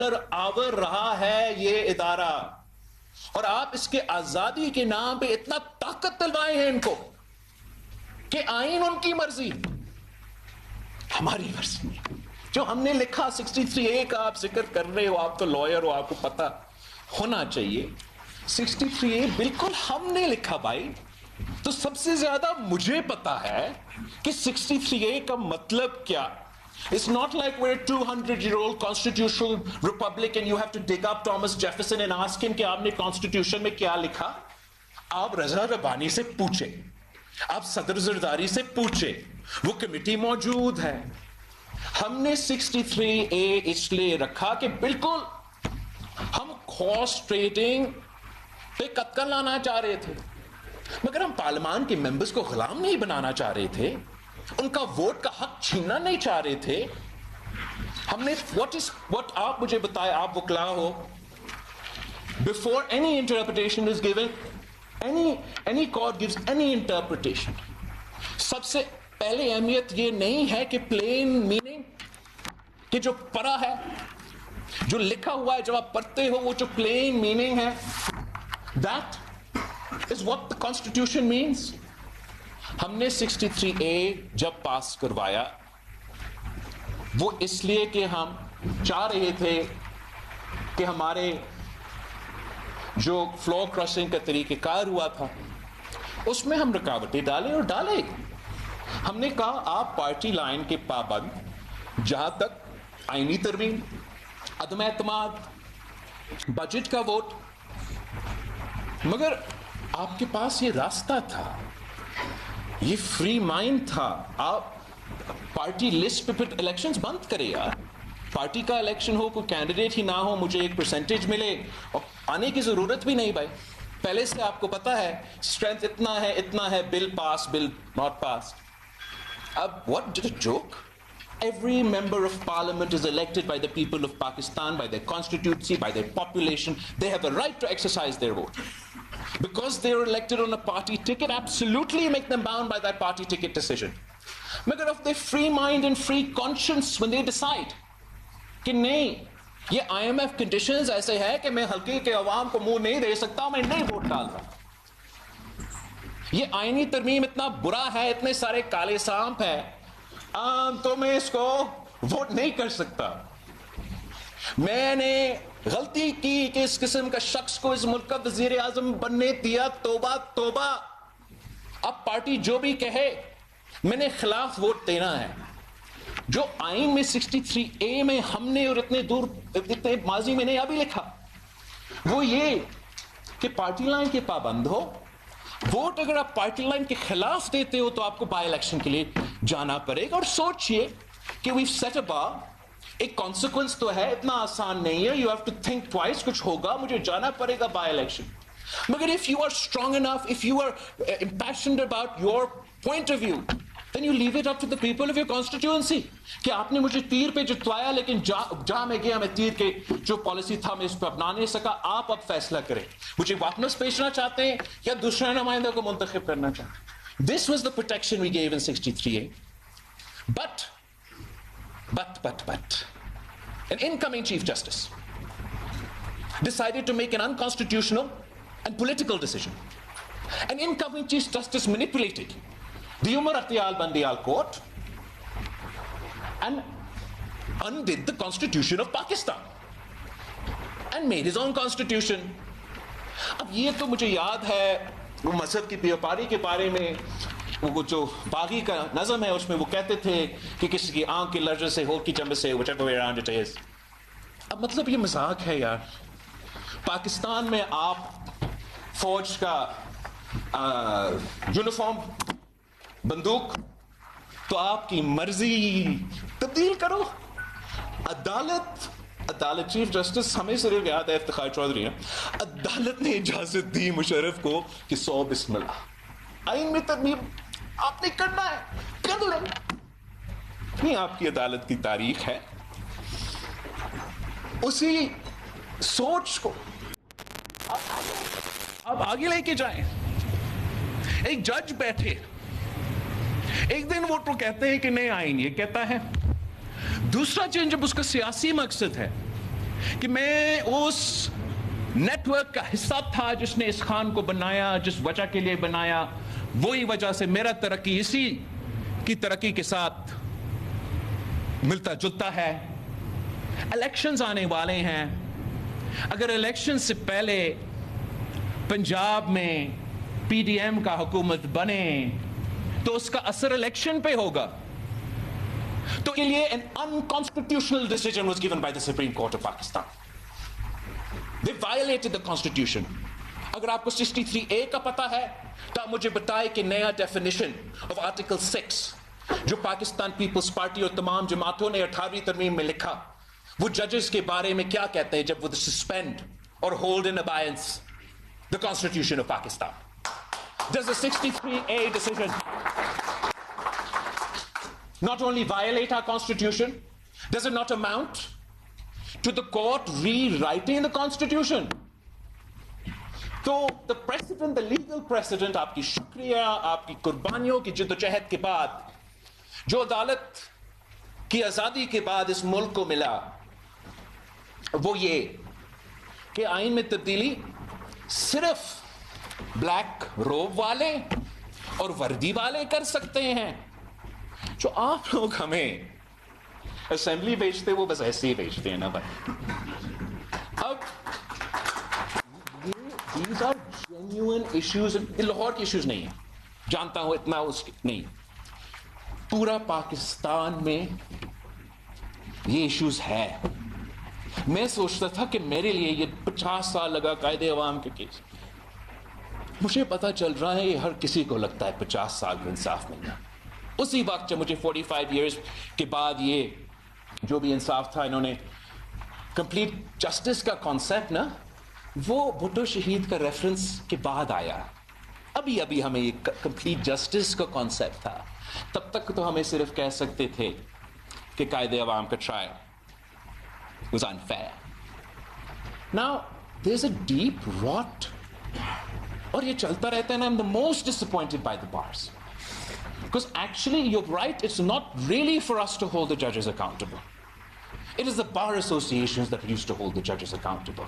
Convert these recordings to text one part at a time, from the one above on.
آور رہا ہے یہ ادارہ، اور آپ اس کے آزادی کے نام پہ اتنا طاقت دلوائے ہیں ان کو کہ آئین ان کی مرضی ہماری مرضی۔ جو ہم نے لکھا 63A کا آپ ذکر کر رہے ہو، آپ تو لائر ہو، آپ کو پتہ ہونا چاہیے 63A بالکل ہم نے لکھا بھائی۔ تو سب سے زیادہ مجھے پتا ہے کہ 63A کا مطلب کیا۔ It's not like we're a 200-year-old constitutional republic and you have to dig up Thomas Jefferson and ask him کہ آپ نے constitution میں کیا لکھا۔ آپ رضا ربانی سے پوچھیں، آپ صدر زرداری سے پوچھیں، وہ کمیٹی موجود ہے۔ ہم نے 63A اس لیے رکھا کہ بالکل ہم ہارس ٹریڈنگ پہ قتل لانا چاہ رہے تھے، مگر ہم پارلیمان کے ممبرز کو غلام نہیں بنانا چاہ رہے تھے، ان کا ووٹ کا حق چھیننا نہیں چاہ رہے تھے۔ ہم نے what آپ مجھے بتائے، آپ وکلا ہو، before any interpretation is given, any court gives any interpretation، سب سے پہلے اہمیت یہ نہیں ہے کہ پلین میننگ، کہ جو پڑھا ہے، جو لکھا ہوا ہے، جب آپ پڑھتے ہو وہ جو پلین میننگ ہے، that is what the constitution means۔ ہم نے 63A جب پاس کروایا وہ اس لیے کہ ہم چاہ رہے تھے کہ ہمارے جو فلور کراسنگ کا طریقہ کار ہوا تھا اس میں ہم رکاوٹیں ڈالیں، اور ڈالیں۔ ہم نے کہا آپ پارٹی لائن کے پابند، جہاں تک آئینی ترمیم، عدم اعتماد، بجٹ کا ووٹ، مگر آپ کے پاس یہ راستہ تھا، یہ فری مائنڈ تھا۔ آپ پارٹی لسٹ پہ پھر الیکشنز بند کرے یار، پارٹی کا الیکشن ہو، کوئی کینڈیڈیٹ ہی نہ ہو، مجھے ایک پرسنٹیج ملے، اور آنے کی ضرورت بھی نہیں بھائی، پہلے سے آپ کو پتا ہے اسٹرینتھ اتنا ہے، بل پاس، بل ناٹ پاس۔ اب what did a joke؟ Every member of parliament is elected by the people of Pakistan, by their constituency, by their population. They have a right to exercise their vote. Because they are elected on a party ticket, absolutely make them bound by that party ticket decision. Magar of their free mind and free conscience when they decide کہ نہیں، یہ IMF conditions ایسے ہے کہ میں حلقے کے عوام کو منہ نہیں دے سکتا، میں نہیں ووٹ ڈال رہا۔ یہ آئینی ترمیم اتنا برا ہے، اتنے سارے کالے سانپ ہیں، تو میں اس کو ووٹ نہیں کر سکتا۔ میں نے غلطی کی کہ اس قسم کا شخص کو اس ملک کا وزیر اعظم بننے دیا، توبہ توبہ۔ اب پارٹی جو بھی کہے میں نے خلاف ووٹ دینا ہے۔ جو آئین میں 63A میں ہم نے اور اتنے ماضی میں نے ابھی لکھا وہ یہ کہ پارٹی لائن کے پابند ہو، ووٹ اگر آپ پارٹی لائن کے خلاف دیتے ہو تو آپ کو بائی الیکشن کے لیے جانا پڑے گا۔ اور سوچئے کہ we've set a bar، ایک کانسیکوینس تو ہے، اتنا آسان نہیں ہے، you have to think twice، کچھ ہوگا، مجھے جانا پڑے گا بائی الیکشن۔ مگر if you are strong enough, if you are impassioned about your point of view, then you leave it up to the people of your constituency کہ آپ نے مجھے تیر پہ جتوایا، لیکن جہاں میں گیا میں تیر کے جو پالیسی تھا میں اس پہ اپنا نہیں سکا، آپ اب فیصلہ کریں، مجھے واپس بھیجنا چاہتے ہیں یا دوسرے نمائندہ کو منتخب کرنا چاہتے ہیں۔ This was the protection we gave in 63A. But an incoming Chief Justice decided to make an unconstitutional and political decision. An incoming Chief Justice manipulated the Umar Atiyal Bandiyal Court and undid the Constitution of Pakistan and made his own constitution. اب یہ تو مجھے یاد ہے وہ مذہب کی بیوپاری کے بارے میں وہ جو باغی کا نظم ہے اس میں وہ کہتے تھے کہ کسی کی آنکھ کے لرزے سے، ہو کی چمبے سے، whichever way around it is۔ اب مطلب یہ مذاق ہے یار، پاکستان میں آپ فوج کا یونیفارم، بندوق، تو آپ کی مرضی تبدیل کرو۔ عدالت چیف جسٹس ہمیں صرف یاد ہے افتخار چودھری، عدالت نے اجازت دی مشرف کو کہ 100 بسم اللہ، آئین میں ترمیم آپ نے کرنا ہے کر لیں۔ نہیں، آپ کی عدالت کی تاریخ ہے، اسی سوچ کو آپ آگے لے کے جائیں۔ ایک جج بیٹھے، ایک دن وہ تو کہتے ہیں کہ نہیں آئین یہ کہتا ہے، دوسرا دن جب اس کا سیاسی مقصد ہے کہ میں اس نیٹ ورک کا حصہ تھا جس نے اس خان کو بنایا, جس وجہ کے لیے بنایا, وہی وجہ سے میرا ترقی اسی کی ترقی کے ساتھ ملتا جلتا ہے. الیکشنز آنے والے ہیں, اگر الیکشن سے پہلے پنجاب میں پی ڈی ایم کا حکومت بنے تو اس کا اثر الیکشن پہ ہوگا. تو کے لیے an unconstitutional decision was given by the Supreme Court of Pakistan. They violated the constitution. اگر آپ کو 63A کا پتہ ہے تو آپ مجھے بتائے کہ نیا definition of Article 6 جو پاکستان پیپلز پارٹی اور تمام جماعتوں نے 18ویں ترمیم میں لکھا, وہ ججز کے بارے میں کیا کہتے ہیں جب وہ suspend or hold in abeyance the Constitution of Pakistan. Does the 63A decision not only violate our Constitution, does it not amount to the court rewriting the Constitution? تو the precedent, the legal precedent, آپ کی شکریہ, آپ کی قربانیوں کی جدوجہد کے بعد جو عدالت کی آزادی کے بعد اس ملک کو ملا, وہ یہ کہ آئین میں تبدیلی صرف بلیک روب والے اور وردی والے کر سکتے ہیں. جو آپ لوگ ہمیں اسمبلی بھیجتے وہ بس ایسے ہی بھیجتے ہیں نا بھائی. اب these are genuine issues. Lahore کے ایشوز نہیں ہیں, جانتا ہوں اتنا اس کے نہیں, پورا پاکستان میں یہ ایشوز ہے. میں سوچتا تھا کہ میرے لیے یہ 50 سال لگا قائد عوام کے کیس, مجھے پتا چل رہا ہے یہ ہر کسی کو لگتا ہے 50 سال کا انصاف ملنا. اسی وقت جب مجھے 45 ایئرز کے بعد یہ جو بھی انصاف تھا, انہوں نے کمپلیٹ جسٹس کا کانسیپٹ نا, وہ بھٹو شہید کا ریفرنس کے بعد آیا. ابھی ہمیں یہ کمپلیٹ جسٹس کا کانسیپٹ تھا. تب تک تو ہمیں صرف کہہ سکتے تھے کہ قائد عوام کا trial was unfair. Now there's a deep rot, اور یہ چلتا رہتا ہے نا. I'm the most disappointed by the bars because actually you're right, it's not really for us to hold the judges accountable. It is the bar associations that used to hold the judges accountable.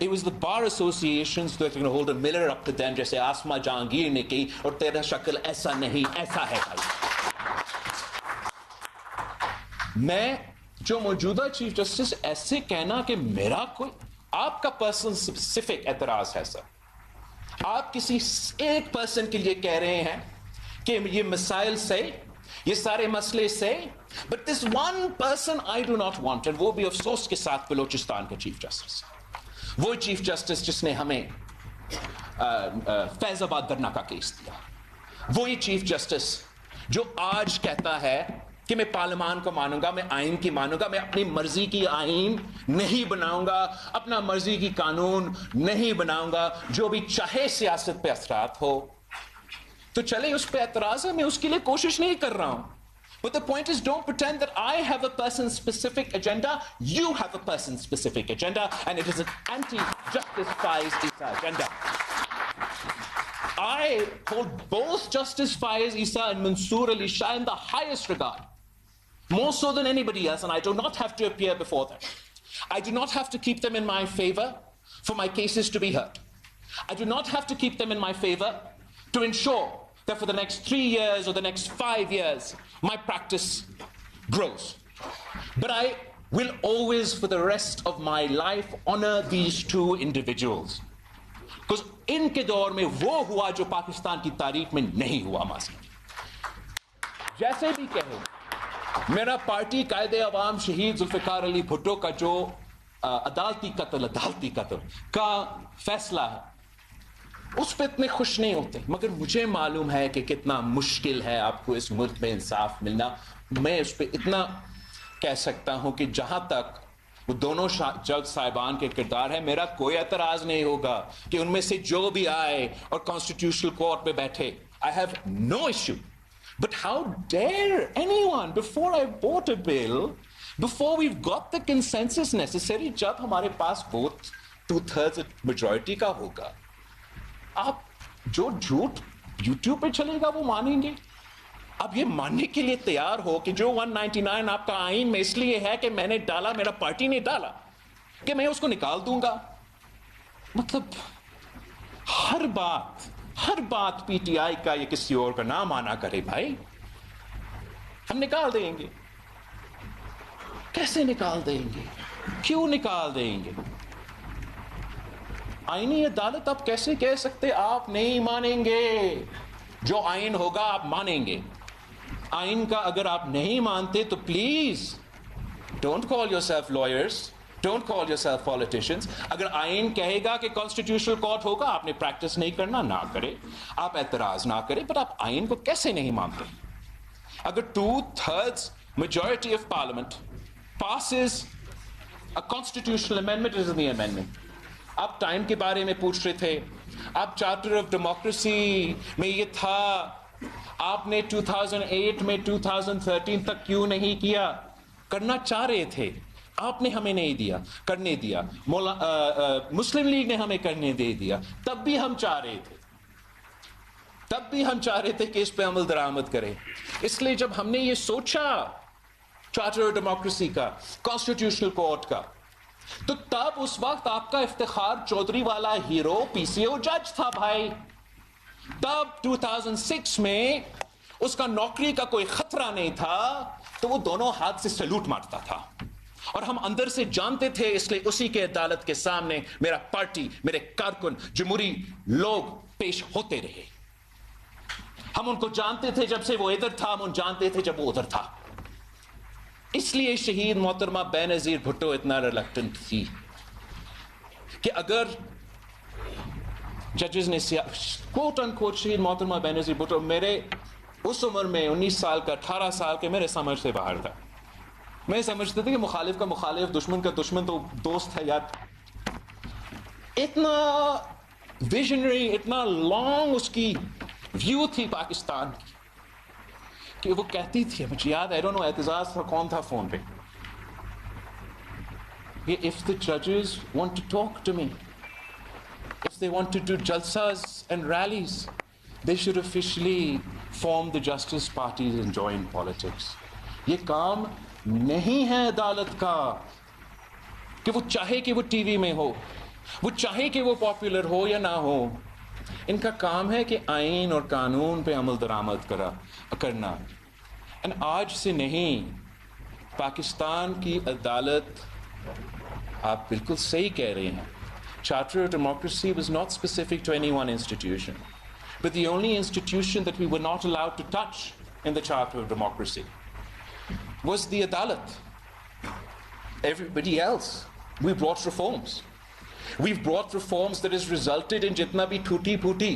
It was the bar associations that hold a mirror up to them, جیسے آسما جہانگیر نے کی, اور تیرا شکل ایسا نہیں ایسا ہے بھائی. میں جو موجودہ چیف جسٹس ایسے کہنا کہ میرا کوئی آپ کا پرسن اسپیسیفک اعتراض ہے سر, آپ کسی ایک پرسن کے لیے کہہ رہے ہیں کہ یہ مسائل سے, یہ سارے مسئلے سے, but this one person I do not want, and وہ بھی افسوس کے ساتھ بلوچستان کا چیف جسٹس, وہ چیف جسٹس جس نے ہمیں فیض آباد دھرنا کا کیس دیا, وہی چیف جسٹس جو آج کہتا ہے کہ میں پارلیمان کو مانوں گا, میں آئین کی مانوں گا, میں اپنی مرضی کی آئین نہیں بناؤں گا, اپنا مرضی کی قانون نہیں بناؤں گا, جو بھی چاہے سیاست پہ اثرات ہو. تو چلے اس پہ اعتراض ہے, میں اس کے لیے کوشش نہیں کر رہا ہوں. But the point is, don't pretend that I have a person-specific agenda. You have a person-specific agenda, and it is an anti-Justice Faiz Issa agenda. I hold both Justice Faiz Issa and Mansoor Ali Shah in the highest regard, more so than anybody else, and I do not have to appear before them. I do not have to keep them in my favor for my cases to be heard. I do not have to keep them in my favor to ensure that for the next 3 years or the next 5 years, my practice grows. But I will always, for the rest of my life, honor these two individuals. Because ان کے دور میں وہ ہوا جو پاکستان کی تاریخ میں نہیں ہوا ماضی. جیسے بھی کہو, میرا پارٹی قائد عوام شہید ذوالفقار علی بھٹو کا جو عدالتی قتل کا فیصلہ ہے, اس پہ اتنے خوش نہیں ہوتے, مگر مجھے معلوم ہے کہ کتنا مشکل ہے آپ کو اس ملک میں انصاف ملنا. میں اس پہ اتنا کہہ سکتا ہوں کہ جہاں تک وہ دونوں جج صاحبان کے کردار ہے, میرا کوئی اعتراض نہیں ہوگا کہ ان میں سے جو بھی آئے اور کانسٹیٹیوشنل کورٹ پہ بیٹھے. I have no issue. But how dare anyone, before I vote a bill, before we've got the consensus necessary, جب ہمارے پاس vote 2/3 majority کا ہوگا, آپ جو جھوٹ یوٹیوب پہ چلے گا وہ مانیں گے. اب یہ ماننے کے لیے تیار ہو کہ جو 199 آپ کا آئین میں اس لیے ہے کہ میں نے ڈالا, میرا پارٹی نے ڈالا, کہ میں اس کو نکال دوں گا. مطلب ہر بات پی ٹی آئی کا یا کسی اور کا نام آنا کرے بھائی, ہم نکال دیں گے. کیسے نکال دیں گے؟ کیوں نکال دیں گے؟ آئینی عدالت آپ کیسے کہہ سکتے آپ نہیں مانیں گے؟ جو آئین ہوگا آپ مانیں گے. آئین کا اگر آپ نہیں مانتے تو please don't call your self lawyers, don't call your self politicians. اگر آئین کہے گا کہ کانسٹیٹیوشنل کورٹ ہوگا, آپ نے پریکٹس نہیں کرنا, نہ کرے, آپ اعتراض نہ کرے, بٹ آپ آئین کو کیسے نہیں مانتے؟ اگر 2/3 majority of parliament passes a constitutional amendment, is the amendment. آپ ٹائم کے بارے میں پوچھ رہے تھے, آپ چارٹر آف ڈیموکریسی میں یہ تھا, آپ نے 2008 میں 2013 تک کیوں نہیں کیا؟ کرنا چاہ رہے تھے, آپ نے ہمیں نہیں دیا کرنے دیا, مسلم لیگ نے ہمیں کرنے دے دیا, تب بھی ہم چاہ رہے تھے کہ اس پہ عمل درآمد کرے. اس لیے جب ہم نے یہ سوچا چارٹر آف ڈیموکریسی کا, کانسٹیٹیوشنل کورٹ کا, تو تب اس وقت آپ کا افتخار چودھری والا ہیرو پی سی او جج تھا بھائی. تب 2006 میں اس کا نوکری کا کوئی خطرہ نہیں تھا, تو وہ دونوں ہاتھ سے سلوٹ مارتا تھا. اور ہم اندر سے جانتے تھے, اس لیے اسی کے عدالت کے سامنے میرا پارٹی, میرے کارکن, جمہوری لوگ پیش ہوتے رہے. ہم ان کو جانتے تھے جب سے وہ ادھر تھا, ہم ان جانتے تھے جب وہ ادھر تھا. اس لیے شہید محترمہ بے نظیر بھٹو اتنا ریلکٹنٹ تھی کہ اگر ججز نے کوٹ ان کوٹ شہید محترمہ بے نظیر بھٹو میرے اس عمر میں 19 سال کا 18 سال کے میرے سمجھ سے باہر تھا. میں سمجھتا تھا کہ مخالف کا مخالف, دشمن کا دشمن تو دوست ہے یار. اتنا ویژنری, اتنا لانگ اس کی ویو تھی پاکستان کی کہ وہ کہتی تھی, مجھے یاد ہے, اعتزاز تھا, کون تھا فون پہ, کہ if the judges want to talk to me, if they want to do jalsas and rallies, they should officially form the justice parties and join politics. یہ کام نہیں ہے عدالت کا کہ وہ چاہے کہ وہ ٹی وی میں ہو, وہ چاہے کہ وہ پاپولر ہو یا نہ ہو. ان کا کام ہے کہ آئین اور قانون پہ عمل درآمد کرنا. آج سے نہیں, پاکستان کی عدالت, آپ بالکل صحیح کہہ رہے ہیں, Charter of Democracy was not specific to any one institution, but the only institution that we were not allowed to touch in the Charter of Democracy was the Adalat. Everybody else, we brought reforms. We've brought reforms that has resulted in jitna bhi thuti phuti